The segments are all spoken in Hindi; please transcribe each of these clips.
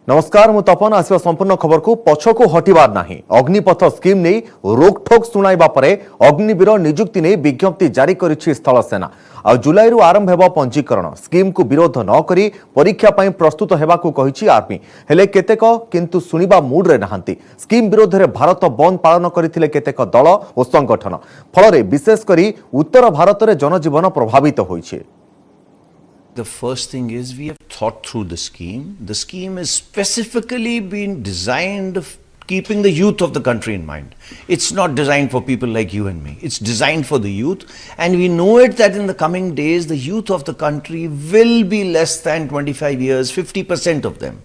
नमस्कार मु तपन आसवा संपूर्ण खबर को पछको हटिबार नाही। अग्निपथ स्कीम नहीं रोकठोक सुनाइबा परे अग्निवीर नियुक्ति नहीं विज्ञप्ति जारी करिछि स्थल सेना। आ जुलाई रु आरंभ हेबा पंजीकरण स्कीम को विरोध न करी परीक्षा पई प्रस्तुत हेबाकू कहिछि आर्मी। हेले केतेक किंतु सुनिबा मूड रे नाहंती। स्कीम विरोध रे भारत बंद पालन करिथिले केतेक दल और संगठन। फल रे विशेष करी उत्तर भारत रे जनजीवन प्रभावित होइछि। The first thing is we have thought through the scheme. The scheme is specifically been designed keeping the youth of the country in mind. It's not designed for people like you and me. It's designed for the youth, and we know it that in the coming days the youth of the country will be less than 25 years, 50% of them.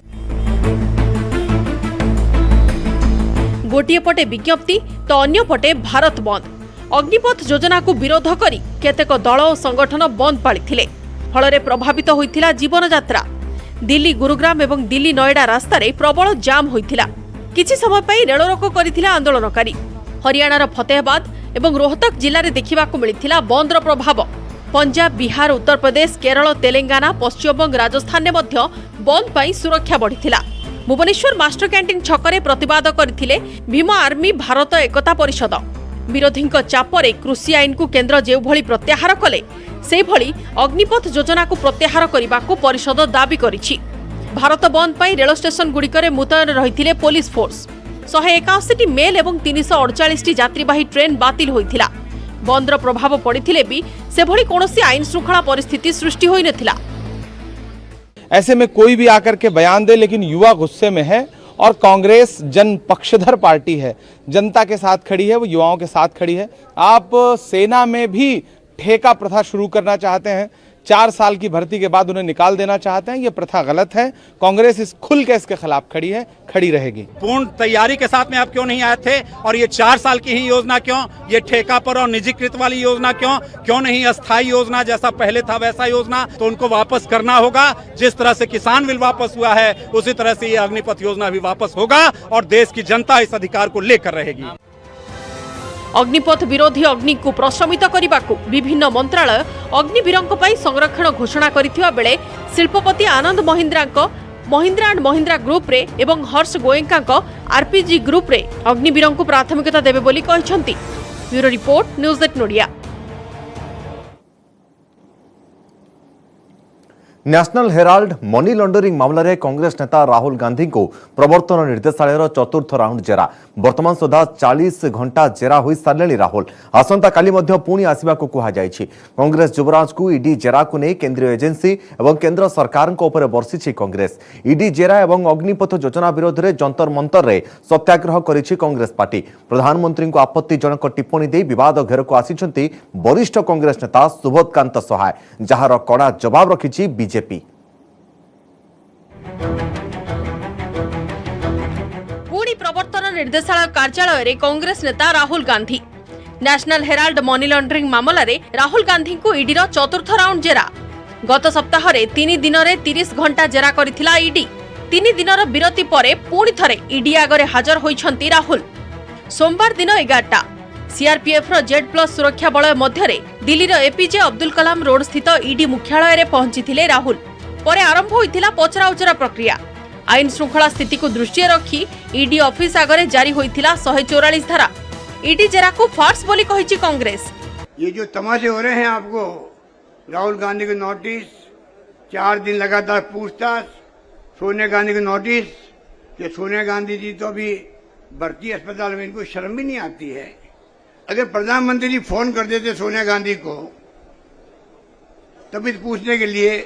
गोटिए पटे विज्ञप्ति तो अन्य पटे भारत बंद। अग्निपथ योजना को विरोध करी केतेक दल और संगठन बंद पालिथिले। फल प्रभावित होइथिला जीवन यात्रा। दिल्ली गुरुग्राम एवं दिल्ली नोएडा रास्ता रे प्रबल जाम होइथिला। किछि समय पई रेल रोको करिथिला आंदोलनकारी। हरियाणार फतेहाबाद एवं रोहतक जिल्ला रे देखिबाकू मिलिथिला बंदर प्रभाव। पंजाब, बिहार, उत्तर प्रदेश, केरल, तेलंगाना, पश्चिमबंग, राजस्थान ने मध्य बंद पई सुरक्षा बढ़िथिला। भुवनेश्वर मास्टर कैंटीन छकरे प्रतिवाद करथिले भीम आर्मी भारत एकता परिषद। विरोधी चापरे कृषि आईन को केंद्र जो भली प्रत्याहार कले से भली अग्निपथ योजना को प्रत्याहार करने को परिषद दाबी करिछि। भारत बंद पर रेल स्टेशन गुड़िकर मुतयन रही पुलिस फोर्स। 181 मेल और 348 यात्रीवाही ट्रेन बातिल होइथिला। बंदर प्रभाव पड़िथिले भी से भली कोनोसी आईन श्रृंखला परिस्थिति सृष्टि होई नथिला। ऐसे में कोई भी आकर के बयान दे, लेकिन युवा गुस्से में है और कांग्रेस जन पक्षधर पार्टी है, जनता के साथ खड़ी है, वो युवाओं के साथ खड़ी है। आप सेना में भी ठेका प्रथा शुरू करना चाहते हैं, 4 साल की भर्ती के बाद उन्हें निकाल देना चाहते हैं। ये प्रथा गलत है। कांग्रेस इस खुल के इसके खिलाफ खड़ी है, खड़ी रहेगी। पूर्ण तैयारी के साथ में आप क्यों नहीं आए थे? और ये 4 साल की ही योजना क्यों? ये ठेका पर और निजीकृत वाली योजना क्यों नहीं अस्थायी योजना जैसा पहले था वैसा योजना? तो उनको वापस करना होगा। जिस तरह से किसान बिल वापस हुआ है उसी तरह से ये अग्निपथ योजना भी वापस होगा और देश की जनता इस अधिकार को लेकर रहेगी। अग्निपथ विरोधी अग्नि को प्रशमित करने को विभिन्न मंत्रालय अग्निवीरों पर संरक्षण घोषणा करथिबा बेले शिल्पपति आनंद महिंद्रा एंड महिंद्रा ग्रुप रे एवं हर्ष गोयंका आरपीजी ग्रुप रे अग्निवीरों को प्राथमिकता देबे बोली कहिसंती। ब्यूरो रिपोर्ट न्यूज 8 नोडिया। नेशनल हेराल्ड मनी लॉन्डरिंग मामला रे कांग्रेस नेता राहुल गांधी को प्रवर्तन निर्देशालय चतुर्थ राउंड जेरा। वर्तमान सुधा 40 घंटा जेरा होई सारे राहुल आसंता काली मध्य पुणी आसवा को कहा जायछि। कांग्रेस युवराज को ईडी जेरा को नहीं केंद्रीय एजेंसी एवं केंद्र सरकार को ऊपर बर्षिछि कांग्रेस। ईडी जेरा एवं अग्निपथ योजना विरोध में जंतर मंतर रे सत्याग्रह करिछि कांग्रेस पार्टी। प्रधानमंत्री को आपत्तिजनक टिप्पणी दे विवाद घेर को आसिछंती वरिष्ठ कांग्रेस नेता सुबोधकांत सहाय, जार कड़ा जवाब रखिछि बीजेपी। पुणी प्रवर्तन निर्देशालय कार्यालय रे कांग्रेस नेता Rahul Gandhi. National Herald money laundering मामला रे राहुल गांधी को ईडी रो चतुर्थ राउंड जेरा। गत सप्ताह रे 3 दिन रे 30 घंटा जेरा करिथिला ईडी। 3 दिनर विरति परे पुणी थरे ईडी आगरे हाजर होइछंती राहुल। सोमवार दिन 11टा सीआरपीएफ रो Z+ सुरक्षा बलय मध्य रे दिल्ली रो एपीजे अब्दुल कलाम रोड स्थित ईडी मुख्यालय रे पहुंचीथिले राहुल। परे आरंभ होइथिला पचरा उचरा प्रक्रिया। आईन श्रृंखला स्थिति को दृष्टि रखी ईडी ऑफिस आगरे जारी होइथिला 144 धारा। ईडी जेरा को फार्स बोली कहिछि कांग्रेस। ये जो तमाशे हो रहे हैं आपको, राहुल गांधी के नोटिस, 4 दिन लगातार पूछताछ, सोनिया गांधी के नोटिस कि सोनिया गांधी जी तो अभी भर्ती अस्पताल में, इनको शर्म भी नहीं आती है। अगर प्रधानमंत्री जी फोन कर देते सोनिया गांधी को तभी पूछने के लिए,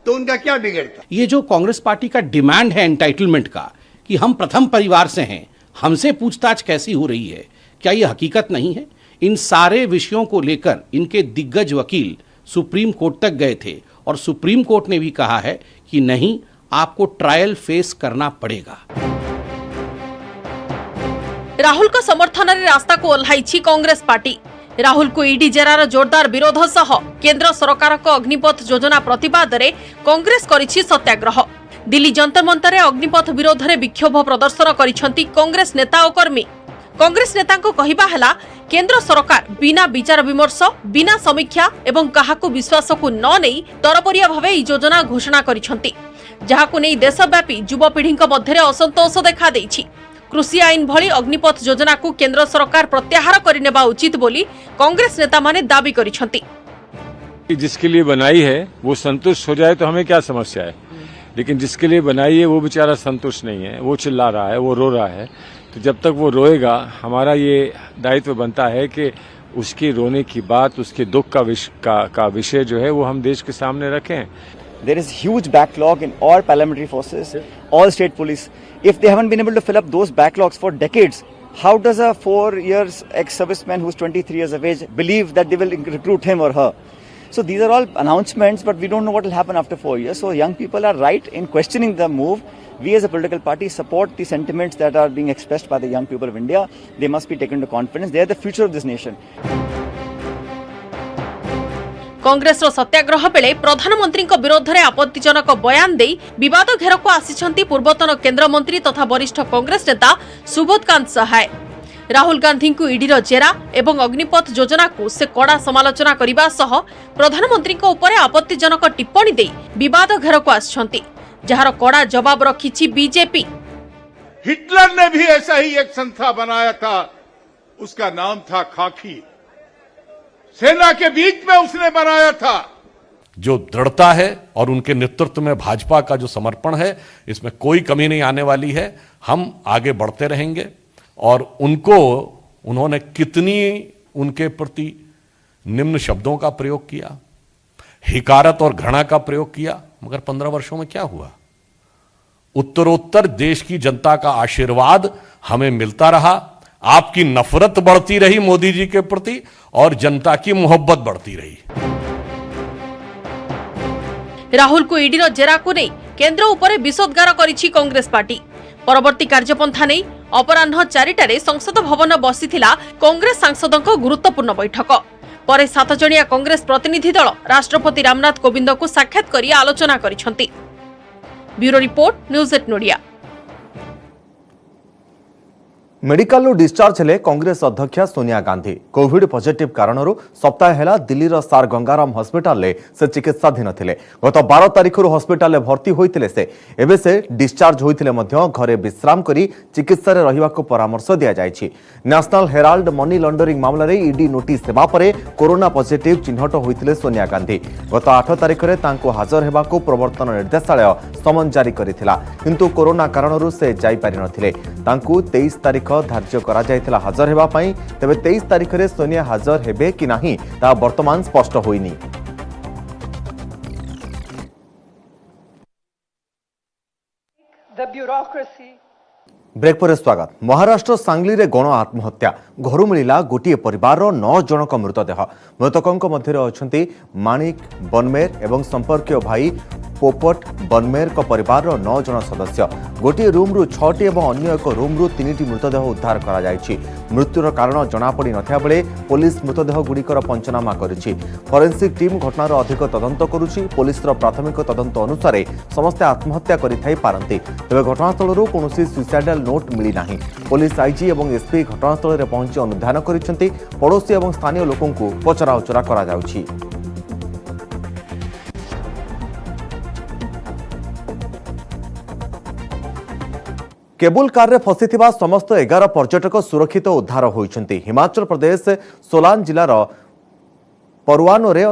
तो उनका क्या बिगड़ता? ये जो कांग्रेस पार्टी का डिमांड है एंटाइटलमेंट का कि हम प्रथम परिवार से हैं, हमसे पूछताछ कैसी हो रही है, क्या ये हकीकत नहीं है? इन सारे विषयों को लेकर इनके दिग्गज वकील सुप्रीम कोर्ट तक गए थे और सुप्रीम कोर्ट ने भी कहा है कि नहीं, आपको ट्रायल फेस करना पड़ेगा। राहुल का समर्थन रे रास्ता को ओल्हाइछि कांग्रेस पार्टी। राहुल को ईडी जेरार जोरदार विरोध सह केंद्र सरकार को अग्निपथ योजना प्रतिवाद रे कांग्रेस करिछि सत्याग्रह। दिल्ली जंतर मंतर अग्निपथ विरोध में विक्षोभ प्रदर्शन करिछंती कांग्रेस नेता और कर्मी। कांग्रेस नेता कहवा है केंद्र सरकार बिना विचार विमर्श बिना समीक्षा एवं काहाकू विश्वास को न नहीं तरबरिया भावे योजना घोषणा करिछंती। जहाकु नै देशव्यापी युवपीढ़ी मध्य असंतोष देखा देइछि। कृषि आईन भली अग्निपथ योजना को केंद्र सरकार प्रत्याहार करनेबा उचित बोली कांग्रेस नेता माने दाबी करिसंति। जिसके लिए बनाई है वो संतुष्ट हो जाए तो हमें क्या समस्या है, लेकिन जिसके लिए बनाई है वो बेचारा संतुष्ट नहीं है, वो चिल्ला रहा है, वो रो रहा है। तो जब तक वो रोएगा हमारा ये दायित्व बनता है कि उसके रोने की बात, उसके दुख का विषय जो है वो हम देश के सामने रखें। There is huge backlog in all paramilitary forces, all state police. If they haven't been able to fill up those backlogs for decades, how does a 4 years ex-serviceman who's 23 years of age believe that they will recruit him or her? So these are all announcements, but we don't know what will happen after 4 years. So young people are right in questioning the move. We as a political party support the sentiments that are being expressed by the young people of India. They must be taken into confidence. They are the future of this nation. Congress सत्याग्रह बेले प्रधानमंत्री विरोध में आपत्तिजनक बयान दे विवाद घेर को आसिछंती पूर्वतन केंद्रमंत्री तथा वरिष्ठ कांग्रेस नेता सुबोधकांत सहाय। राहुल गांधी को ईडीर जेरा एवं अग्निपथ योजना को से कड़ा समालोचना करने सह प्रधानमंत्री ऊपर आपत्तिजनक टिप्पणी दे विवाद घेर को आसिछंती, जहार कड़ा जवाब रखिछि बीजेपी। हिटलर ने भी ऐसा ही एक संस्था बनाया था, उसका नाम था खाकी। सेना के बीच में उसने बनाया था। जो दृढ़ता है और उनके नेतृत्व में भाजपा का जो समर्पण है, इसमें कोई कमी नहीं आने वाली है। हम आगे बढ़ते रहेंगे और उन्होंने कितनी उनके प्रति निम्न शब्दों का प्रयोग किया, हिकारत और घृणा का प्रयोग किया, मगर 15 वर्षों में क्या हुआ? उत्तरोत्तर देश की जनता का आशीर्वाद हमें मिलता रहा, आपकी नफरत बढ़ती रही मोदी जी के प्रति और जनता की मोहब्बत बढ़ती रही। राहुल को ईडीर जेरा को नहीं केंद्र उपरे विषोद्गार करिछि कांग्रेस पार्टी। परवर्ती कार्यपंथा नहीं अपराह्न 4टारे संसद भवन बसिथिला कांग्रेस सांसदों गुरुत्वपूर्ण बैठक पर 7 जणिया कांग्रेस प्रतिनिधि दल राष्ट्रपति रामनाथ कोविंद को साक्षात करी आलोचना करिसंती। ब्यूरो रिपोर्ट, न्यूज 8 नोडिया। मेडिकल डिस्चार्ज हेले कांग्रेस अध्यक्षा सोनिया गांधी कोविड पॉजिटिव कारणरू सप्ताह हेला दिल्लीर सार गंगाराम हॉस्पिटल से चिकित्साधीन थिले। गत 12 तारिखरू हॉस्पिटल भर्ती होइतिले से एबे से डिस्चार्ज होइतिले मध्य घरे विश्राम करी चिकित्सा रे रहिबाको परामर्श दिया जायछि। नेशनल हेराल्ड मनी लॉन्डरिंग मामला रे ईडी नोटिस सेवा परे कोरोना पॉजिटिव चिन्हट होइतिले सोनिया गांधी। गत 8 तारिख रे तांको हाजर हेबाको प्रवर्तन निर्देशालय समन जारी करिथिला, किंतु कोरोना कारणरू से जाई पारि नथिले। तांको 23 तारिख धार्य करा जायतिला हाजर हेबा पई, तबे 23 तारिख रे सोनिया हाजर हेबे कि नाही ता वर्तमान स्पष्ट होइनी। ब्रेक पर स्वागत। महाराष्ट्र सांगली रे गण आत्महत्या घर मिला गोटे परिवार 9 जनक मृतदेह। मृतकों मध्य अछंती माणिक बनमेर एवं संपर्कीय भाई पोपट बनमेर को परिवार 9 जन सदस्य। गोटे रूम रु 6टी एवं अन्य एक रूम रु 3टी मृतदेह उद्धार करा जायछि। मृत्युर कारण जनापड़ी नथिया बेले पुलिस मृतदेह गुड़िकर पंचनामा करिछि। फोरेंसिक टीम घटनार अधिक तदंत करुछि। पुलिसर प्राथमिक तदंत अनुसार समस्त आत्महत्या करिथाई पारंती, तबे घटनास्थलरू कोनोसी सुइसाइडल नोट मिली नाही। पुलिस आईजी एवं एसपी घटनास्थल रे पहुंची अनुधान करिसेंती। पड़ोसी एवं स्थानीय लोकों को पचरा उचरा करा जाउछि। केबुल कार रे फसिथिबा समस्त 11 पर्यटक सुरक्षित उद्धार होइछन्ति। हिमाचल प्रदेश सोलान जिलार परवानो रे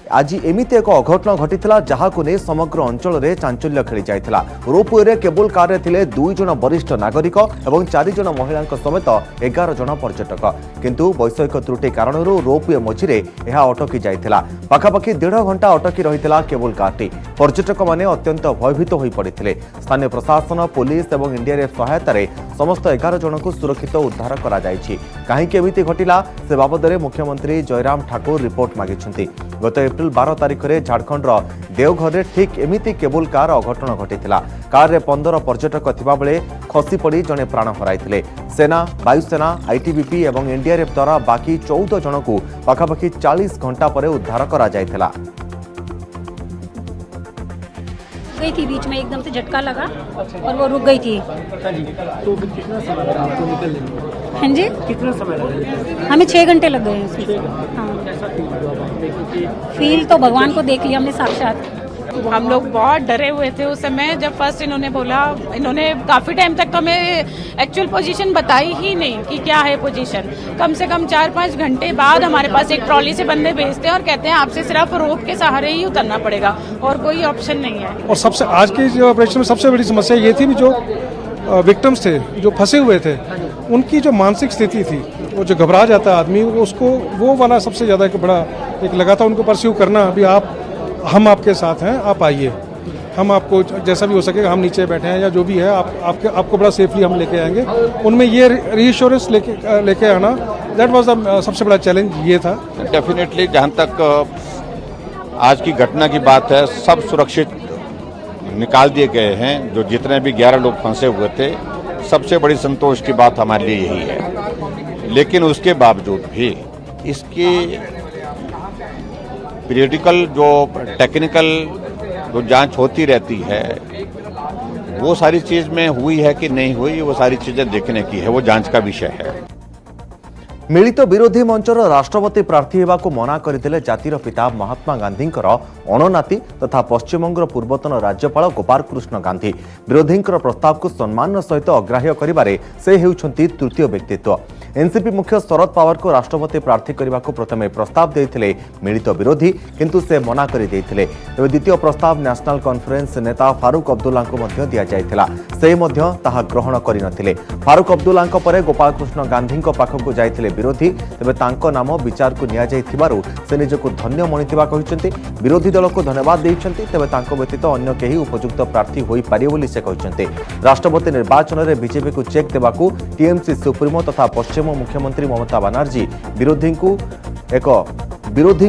आज एमिति एक अघटन घटिथिला, जहाकु ने समग्र अंचल रे चांचल्य खेली जायथिला। रोपवे रे केबुल कार रे थिले 2 जन वरिष्ठ नागरिक एवं 4 जन महिलांक समेत 11 जन पर्यटक, किंतु वैषयिक त्रुटि कारणरू रोपवे मझिरे एहा अटकी जायथिला। पाखापाखि 1.5 घंटा अटकी रहिथिला केबुल कारटी। पर्यटक माने अत्यंत भयभीत होई पड़िथिले। स्थानीय प्रशासन, पुलिस एवं एनडीआरएफ सहायता रे समस्त 11 जन को सुरक्षित उद्धार करा जायछि। काहेकि एमिति घटिला से बाबद रे मुख्यमंत्री जयराम ठाकुर रिपोर्ट मागिछन्ति। गत एप्रिल 12 तारिख रे झारखंड देवघर रे ठीक एमिति केबुल कार अघटन घटिथिला। कार रे 15 पर्यटक थिबा बेले खसी पड़ी जने प्राण हराइथिले। सेना, वायुसेना, आईटीबीपी एवं एनडीआरएफ द्वारा बाकी 14 जन को पाखापाखि 40 घंटा पर उद्धार करा जायथिला। गई थी, बीच में एकदम से झटका लगा और वो रुक गई थी। तो कितना समय लगा आपको निकलने में? हाँ जी, कितना समय लगा? हमें 6 घंटे लग गए उसमें। हाँ, फील तो भगवान को देख लिया हमने साक्षात। हम लोग बहुत डरे हुए थे उस समय जब फर्स्ट इन्होंने बोला। इन्होंने काफ़ी टाइम तक तो हमें एक्चुअल पोजीशन बताई ही नहीं कि क्या है पोजीशन। कम से कम 4-5 घंटे बाद हमारे पास एक ट्रॉली से बंदे भेजते हैं और कहते हैं आपसे सिर्फ रोप के सहारे ही उतरना पड़ेगा और कोई ऑप्शन नहीं है। और सबसे आज के जो ऑपरेशन में सबसे बड़ी समस्या ये थी भी जो विक्टिम्स थे, जो फंसे हुए थे, उनकी जो मानसिक स्थिति थी, वो जो घबरा जाता है आदमी, उसको वो वाला सबसे ज़्यादा एक बड़ा एक लगा था उनको परस्यू करना। अभी हम आपके साथ हैं, आप आइए, हम आपको जैसा भी हो सकेगा, हम नीचे बैठे हैं या जो भी है, आपको बड़ा सेफली हम लेके आएंगे। उनमें ये रीअश्योरेंस लेके आना, दैट वाज द सबसे बड़ा चैलेंज ये था। डेफिनेटली जहाँ तक आज की घटना की बात है, सब सुरक्षित निकाल दिए गए हैं। जो जितने भी 11 लोग फंसे हुए थे, सबसे बड़ी संतोष की बात हमारे लिए यही है। लेकिन उसके बावजूद भी इसकी पीरियडिकल जो टेक्निकल जो जांच होती रहती है, वो सारी चीज़ में हुई है कि नहीं हुई, वो सारी चीज़ें देखने की है, वो जांच का विषय है। मिलित विरोधी मंचर राष्ट्रपति प्रार्थी होगाकू मना करथिले जातिर पिता महात्मा गांधींकर अणनाती तथा पश्चिमबंगर पूर्वतन राज्यपाल गोपाल कृष्ण गांधी। विरोधींकर प्रस्ताव को सम्मान सहित अग्राह्य करिबारे से हेउछंती तृतीय व्यक्तित्व। एनसीपी मुख्य शरद पवार को राष्ट्रपति प्रार्थी करने को प्रथमे प्रस्ताव देते मिलित विरोधी, किंतु से मना कर देते। तेज द्वितीय प्रस्ताव नेशनल कॉन्फ्रेंस नेता फारूक अब्दुल्ला को मध्य दिया जायथिला, से मध्य ताहा ग्रहण करनथिले। फारूक अब्दुल्ला परे गोपाल कृष्ण गांधी पाखक जाइथिले विरोधी, तेबे तांको नाम विचार को निया जाइथिबारु से निजको धन्य मणिथिबा कहिसंती। विरोधी दल को धन्यवाद देइछंती, तेबे तांको व्यतीत अन्य केही उपयुक्त प्रार्थी होई पारिबो बोली से कहिसंती। राष्ट्रपति निर्वाचन में बीजेपी को चेक देबाकू टीएमसी सुप्रीमो तथा पश्चिम मुख्यमंत्री ममता बनर्जी विरोधी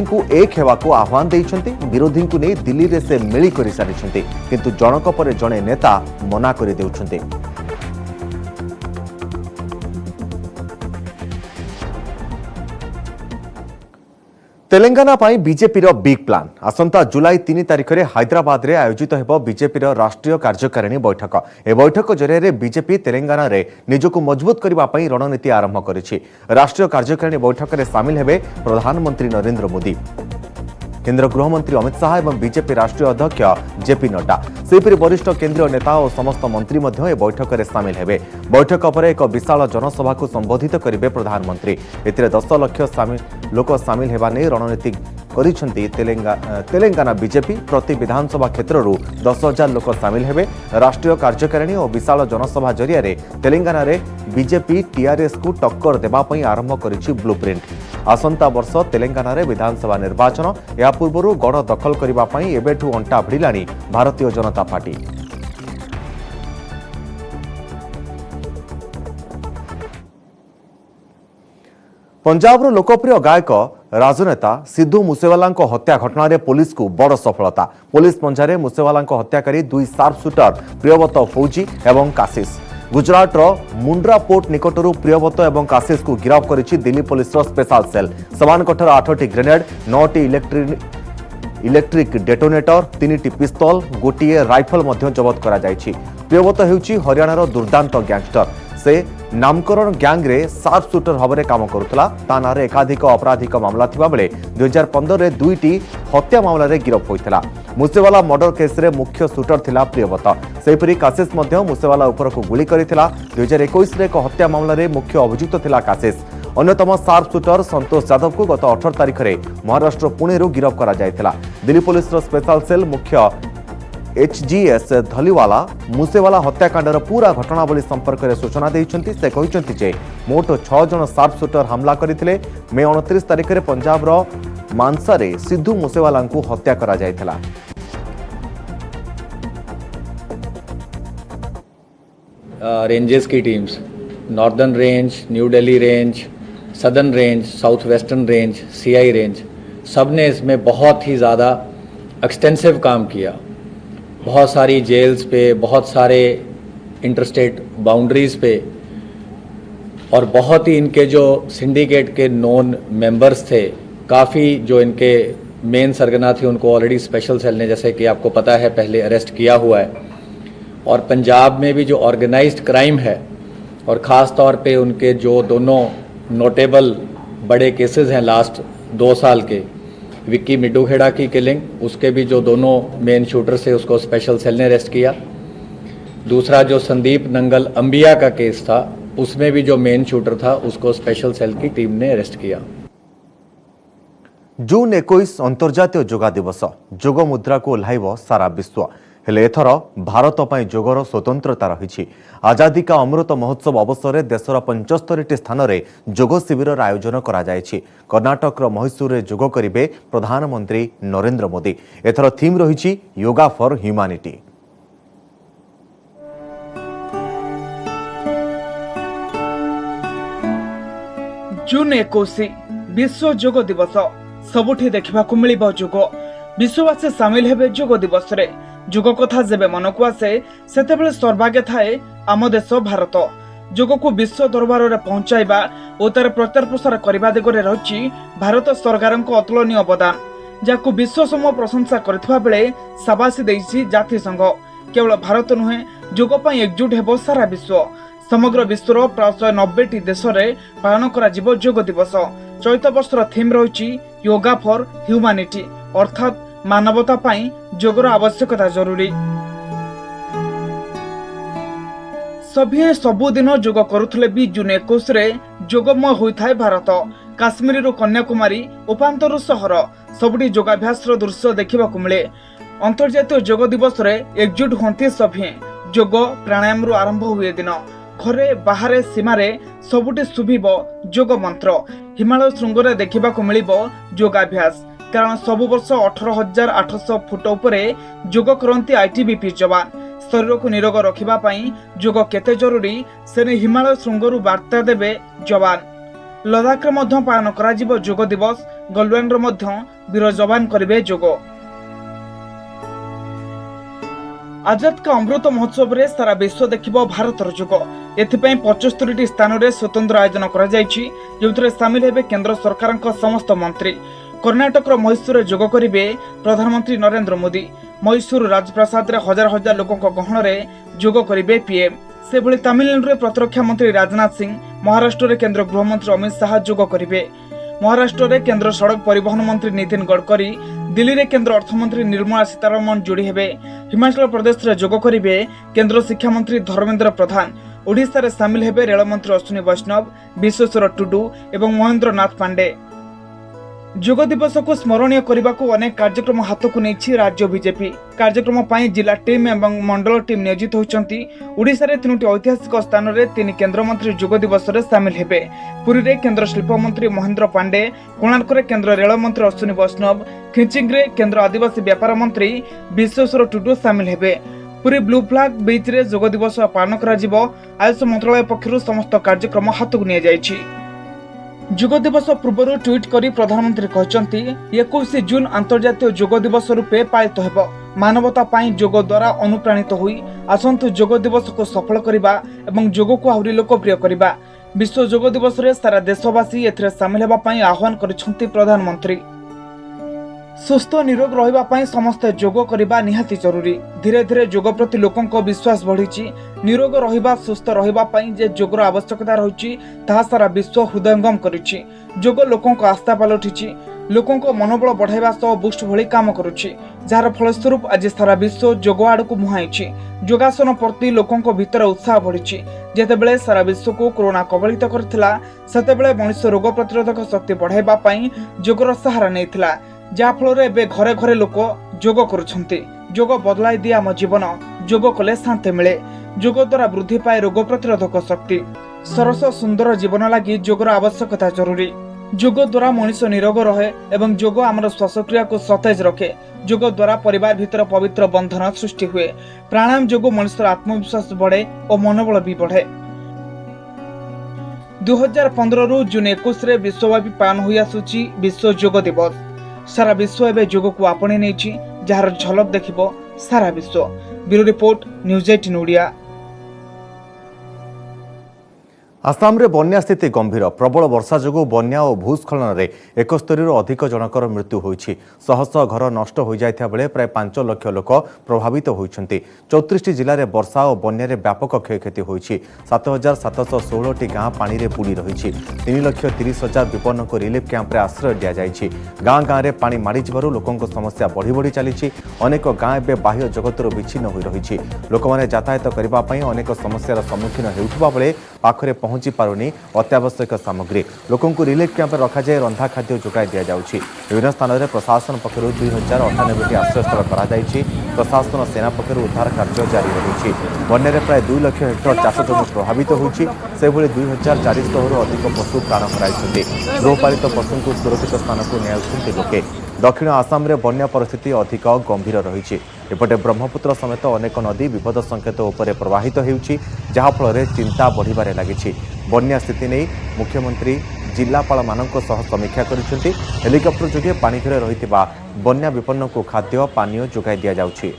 को एक हेबाकू आह्वान देइछंती। विरोधी को नहीं दिल्ली रे से मिली करि सारिछंती, किंतु जनक परे जणे नेता मना करि देउछंती। तेलंगाना पाई बीजेपी रो बिग प्लान। आसंता जुलाई 3 तारिख में हैदराबाद रे आयोजित हेबो बीजेपी रो राष्ट्रीय कार्यकारिणी बैठक। ए बैठक जरिए बीजेपी तेलंगाना रे निजको मजबूत करबा पई रणनीति आरंभ करिछि। राष्ट्रीय कार्यकारिणी बैठक रे शामिल हेबे प्रधानमंत्री नरेंद्र मोदी, केंद्र गृहमंत्री अमित शाह एवं बीजेपी राष्ट्रीय अध्यक्ष जेपी नड्डा। सेपरि वरिष्ठ केंद्रीय नेता और समस्त मंत्री मध्य बैठक में सामिल हेबे। बैठक पर एक विशाल जनसभा को संबोधित करेंगे प्रधानमंत्री। एथिरे 10 लाख लोक सामिल हेबा नै रणनीति करिसेंती तेलंगाना बीजेपी। प्रति विधानसभा क्षेत्र 10,000 लोक सामिल हेबे। राष्ट्रीय कार्यकारिणी और विशाल जनसभा जरिया तेलंगाना रे बीजेपी टीआरएस को टक्कर देबा पई आरंभ करिछि ब्लूप्रिंट। आसंता वर्ष तेलंगाना रे विधानसभा निर्वाचन। या पूर्व गढ़ दखल करबा पई एबेठू अंटा भिड़िलाणी भारतीय जनता पार्टी। पंजाब लोकप्रिय गायक राजनेता सिद्धू मूसेवाला हत्या घटना रे पुलिस को बड़ सफलता। पुलिस पंजारे मूसेवाला हत्याकारी 2 शार्प शूटर प्रियव्रत फौजी एवं काशिश। गुजरात मुंड्रा पोर्ट निकटरू प्रियव्रत एवं काशिश को गिरफ्त करिछि दिल्ली पुलिस स्पेशल सेल। सेमानकठार 8टी ग्रेनेड, 9टी इलेक्ट्रिक डेटोनेटर, 3टी पिस्तल, गोटिए राइफल मध्य जबत करा जायछि। प्रियव्रत हेउछि हरियाणार दुर्दांत गैंगस्टर। से नामकरण गैंग रे शार्प शूटर भाव काम करुला। ता नारे एकाधिक आपराधिक मामला थिबा बेले 2015 रे 2टी हत्या मामला रे गिरफ्त होइतला। मूसेवाला मर्डर केस रे मुख्य शूटर थिला प्रियव्रत। सेपरि काशिश मध्य मूसेवाला उपर को गुली करिथिला। 2021 रे एक हत्या मामला रे मुख्य अभियुक्त थिला काशिश। अन्यतम शार्प शूटर संतोष यादव को गत 18 तारिख में महाराष्ट्र पुणे गिरफ्त करा जायथिला। दिल्ली पुलिस स्पेशल सेल मुख्य एचजीएस धलीवाला मूसेवाला हत्याकांडर पूरा घटनावली संपर्क में सूचना देइछंती। से कहिछंती जे मोट 6 जन शार्प शूटर हमला करथिले। मे 29 तारिख में पंजाब रो मानसा रे सिद्धू मूसेवाला को हत्या करा जायथिला। रेंजेस की teams northern range, new Delhi range, southern range, south western range, CI range, सब ने इसमें बहुत ही ज़्यादा एक्सटेंसिव काम किया। बहुत सारी जेल्स पे, बहुत सारे इंटरस्टेट बाउंड्रीज़ पे, और बहुत ही इनके जो सिंडिकेट के नॉन मेंबर्स थे, काफ़ी जो इनके मेन सरगना थे, उनको ऑलरेडी स्पेशल सेल ने, जैसे कि आपको पता है, पहले अरेस्ट किया हुआ है। और पंजाब में भी जो ऑर्गेनाइज्ड क्राइम है, और ख़ास तौर पे उनके जो दोनों नोटेबल बड़े केसेस हैं लास्ट 2 साल के, विक्की मिड्डूखेड़ा की किलिंग, उसके भी जो दोनों मेन शूटर थे उसको स्पेशल सेल ने अरेस्ट किया। दूसरा जो संदीप नंगल अंबिया का केस था उसमें भी जो मेन शूटर था उसको स्पेशल सेल की टीम ने अरेस्ट किया। जून 21 अंतर्जातीय योगा दिवस जोग मुद्रा को ओह्लाइब सारा विश्व हेले एथर भारत पर जोगर स्वतंत्रता रही। आजादी का अमृत महोत्सव अवसर में देशर 75 स्थान में जोग शिविर आयोजन कर कर्नाटक मैसूर में जोग करेंगे प्रधानमंत्री नरेंद्र मोदी। एथर थीम रही योगा फॉर ह्यूमैनिटी। जून 21 विश्व जोग दिवस सबुठी देखा मिल जोग विश्ववासी सामिल हेबे जोग दिवस रे। जोग कथा जेबे मन को आसे सेतेबेले सर्वागे थाए आम देश भारत। जोग को विश्व दरबार रे पहुंचाइबा और तार प्रचार प्रसार करने दिगरे रही भारत सरकार अतुलनीय अवदान, जहां विश्व समूह प्रशंसा करथिबा बेले शाबाशी देइछि जाति संघ। केवल भारत नुहे जोग पई एकजुट हेबो सारा विश्व। समग्र विश्वर प्राय 90टी देश में पालन करा जिवो जोग दिवस। चलित वर्षर थीम रही योगा फॉर ह्यूमैनिटी, अर्थात मानवता पाई जोगर आवश्यकता जरूरी। सभी सबुदिन जोग करुले भी जून 21 रे जोगमय होता है भारत। काश्मीर रु कन्याकुमारी उपांतर सहर सबुठी योगाभ्यास दृश्य देखा मिले। अंतर्जातीय जोग दिवस रे एकजुट होती सभी। जोग प्राणायाम रु आरंभ हुए दिन घरे बाहर सीमारे सबुठी शुभिब जोग मंत्र। हिमालय श्रृंगरे देखा मिल योगाभ्यास, कारण सबु वर्ष 18,800 फुट उपरे जोग करती आईटीबीपी जवान। शरीर को निरोग रखिबा पई जोग केते जरूरी से हिमालय श्रृंगरु वार्ता देबे जवान। लद्दाख रे मध्य पालन करा जिवो जोग दिवस। गलवान रे मध्य वीर जवान करिवे जोग। आजाद का अमृत महोत्सव रे सारा विश्व देखिबो भारतर जोग। एथिपई 75टी स्थान रे स्वतंत्र आयोजन करा जायछि, जोथरे शामिल हेबे केंद्र सरकार समस्त मंत्री। कर्नाटक मैसूर जोग करेंगे प्रधानमंत्री नरेंद्र मोदी। मैसूर राजप्रसाद रे हजार हजार लोकों गहण में जोग करेंगे पीएम। से भली तमिलनाडु में प्रतिरक्षा मंत्री राजनाथ सिंह, महाराष्ट्र में केंद्र गृहमंत्री अमित शाह जोग करेंगे। महाराष्ट्र में केंद्र सड़क परिवहन मंत्री नितिन गडकरी, दिल्ली में केंद्र अर्थमंत्री निर्मला सीतारमण जोड़ी हेबे। हिमाचल प्रदेश में जोग करेंगे केंद्र शिक्षा मंत्री धर्मेंद्र प्रधान। ओडिशा रे शामिल हेबे रेल मंत्री अश्विनी वैष्णव, विश्वेश्वर टुडू एवं महेंद्र नाथ पांडे। जोग दिवस को स्मरणीय करने को अनेक कार्यक्रम हाथ को नहीं राज्य बीजेपी। कार्यक्रम पर जिला टीम एवं मंडल टीम नियोजित होती। ओडिशा रे 3टी ऐतिहासिक स्थान में 3 केंद्र मंत्री जोग दिवस रे शामिल हेबे। पुरी रे केंद्र शिल्प मंत्री महेंद्र पांडे, कोणार्क रे केंद्र रेल मंत्री अश्विनी वैष्णव, खिंचिंग रे केंद्र आदिवासी व्यापार मंत्री विश्वेश्वर टुडू शामिल हेबे। पुरी ब्लू फ्लैग बीच रे जोग दिवस पालन करा जिवो। आयुष मंत्रालय पक्षरु समस्त कार्यक्रम हाथ को निया जायछि। जोग दिवस पूर्व ट्वीट करी प्रधानमंत्री कहते 21 जून अंतर्जातीय जोग दिवस रूपे पालित हेब। मानवता पाई जोग द्वारा अनुप्राणित हुई आसंतु जोग दिवस को सफल करने एवं जोग को आहरी लोकप्रिय करने। विश्व जोग दिवस रे सारा देशवासी एथिरे शामिल हेबा पई आह्वान करिसेंति प्रधानमंत्री। सुस्थ निरोग रहिबा पई समस्त जोग करिबा निहाती जरूरी। धीरे धीरे जोग प्रति लोकंको विश्वास बढ़िछि। निरोग रहिबा सुस्थ रहिबा पई जे जोगर आवश्यकता रहिछि ताहा सारा विश्व हृदयंगम करिछि। जोग लोकंको आस्था पालटिछि, लोकंको मनोबल बढ़ाइबा सह बुस्ट भଳି काम करुछि, जार फलस्वरूप आज सारा विश्व जोग आडकु मुहाइछि। योगासन प्रति लोकंको भीतर उत्साह बढ़िछि। जेतेबेले सारा विश्व को कोरोना कबलित करथिला सेतेबेले मनुष्य रोग प्रतिरोधक शक्ति बढ़ाइबा पई जोगर सहारा नेइथिला, जा फल एबे घरे घरे लोक जोग करुछंती। जोग बदलाई दिए आम जीवन। जोग कले शांति मिले। जोग द्वारा वृद्धि पाए रोग प्रतिरोधक शक्ति। सरस सुंदर जीवन लगी जोगर आवश्यकता जरूरी। जोग द्वारा मनुष्य निरोग रहे एवं जोग आमर श्वासक्रिया को सतेज रखे। जोग द्वारा परिवार भीतर पवित्र बंधन सृष्टि हुए। प्राणायाम जोग मनुष्य आत्मविश्वास बढ़े और मनोबल भी बढ़े। 2015 रु जून 21 रे विश्वव्यापी पालन हुई आसुची विश्व जोग दिवस। सारा विश्व एवं जोग को आपणे नहीं, जार झलक देखिबो सारा विश्व। Bureau report, news 18 Odia. Assam रे बन्या स्थिति गंभीर प्रबल वर्षा जोगु बन्या और भूस्खलन रे 71 रु अधिक जनकर मृत्यु होईछि। शह शह घर नष्ट हो जाइथा बेले प्राय 5 लाख लोक प्रभावित होइछन्ति। 34 जिल्ला रे वर्षा और बन्या रे व्यापक क्षयक्षति होईछि। 7716 टी गां पानी रे बुडी रहिछि। 3,30,000 विपन्न को रिलीफ कैंप रे आश्रय दिया जाइछि। गां गां रे पानी माडी जिबारु लोकंक समस्या बढ़ी बढ़ी चलीछि। अनेक गां एबे बाह्य जगतरो विच्छिन्न होई रहिछि। लोकमाने यातायात करिबा पई अनेक समस्यार सम्मुखीन हेउथबा बेले पाखरे पहुंची पारुनी अत्यावश्यक सामग्री। लोकों को रिलीफ कैंप रखा जाए रंधा खाद्य जोगाई दि जाउछि। विभिन्न स्थान में प्रशासन पक्षर 2098 आश्रयस्थल कर प्रशासन सेना पक्षर उद्धार कार्य जारी रही। बन्या प्राय 2 लाख हेक्टर चाष जमी प्रभावित होती। 2400 रु अधिक पशु प्राण हराई। गृहपालित पशु को सुरक्षित स्थान को नियाउछन्ति लोके। दक्षिण आसाम रे बन्या परिस्थिति अधिक गंभीर रही। एपटे ब्रह्मपुत्र समेत अनेक नदी विपद संकेत उपरे प्रवाहित होउछि, जहा फल चिंता बढ़िबारे लागिछि। बन्या स्थिति नहीं मुख्यमंत्री जिलापाल मानक सह समीक्षा करिसेंति। हेलिकॉप्टर जोगे पानी घरे रहितबा बन्या विपन्न को खाद्य पानीय जोगाई दिया जाउछि।